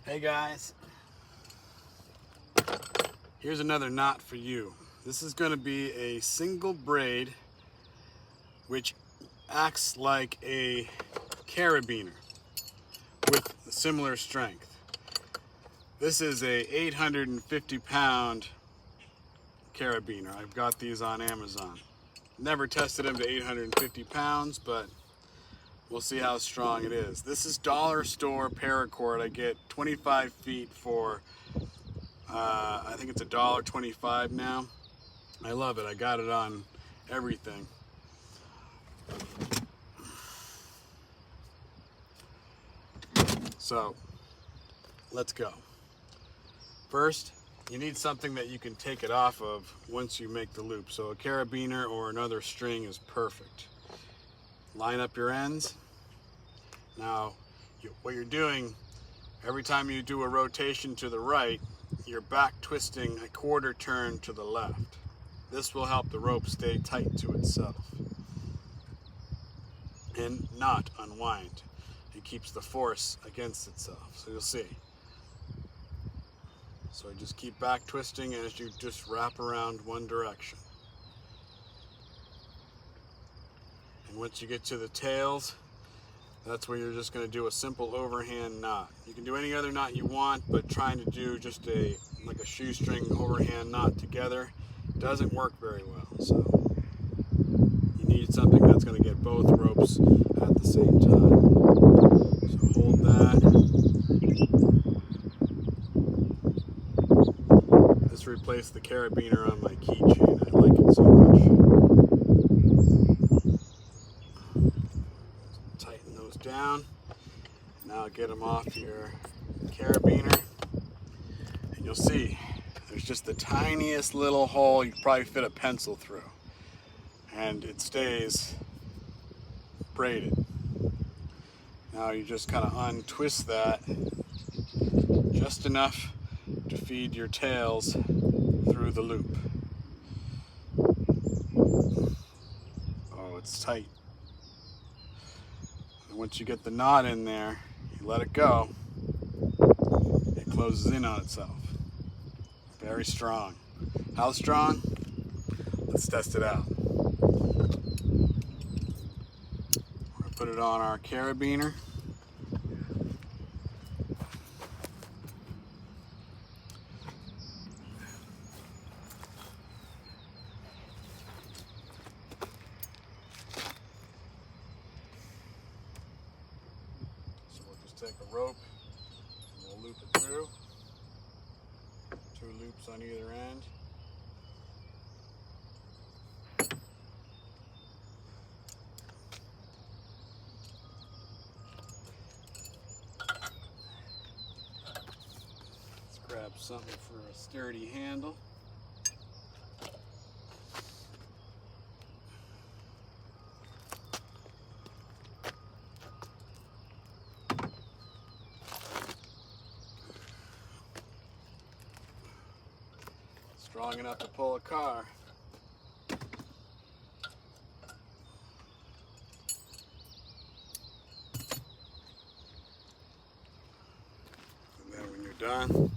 Hey guys, here's another knot for you. This is going to be a single braid which acts like a carabiner with similar strength. This is a 850-pound carabiner. I've got these on Amazon. Never tested them to 850 pounds, but we'll see how strong it is. This is dollar store paracord. I get 25 feet for, I think it's $1.25 now. I love it. I got it on everything. So, let's go. First, you need something that you can take it off of once you make the loop. So a carabiner or another string is perfect. Line up your ends. Now, what you're doing, every time you do a rotation to the right, you're back twisting a quarter turn to the left. This will help the rope stay tight to itself and not unwind. It keeps the force against itself, so you'll see. So just keep back twisting as you just wrap around one direction. And once you get to the tails, that's where you're just going to do a simple overhand knot. You can do any other knot you want, but trying to do just like a shoestring overhand knot together doesn't work very well. So you need something that's going to get both ropes at the same time. So hold that. This replaced the carabiner on my keychain. I like it so much. Tighten those down. Now get them off your carabiner. And you'll see there's just the tiniest little hole you could probably fit a pencil through. And it stays braided. Now you just kind of untwist that just enough to feed your tails through the loop. Oh, it's tight. And once you get the knot in there, you let it go, it closes in on itself. Very strong. How strong? Let's test it out. We're going to put it on our carabiner. Take a rope and we'll loop it through. 2 loops on either end. Let's grab something for a sturdy handle. Strong enough to pull a car. And then when you're done,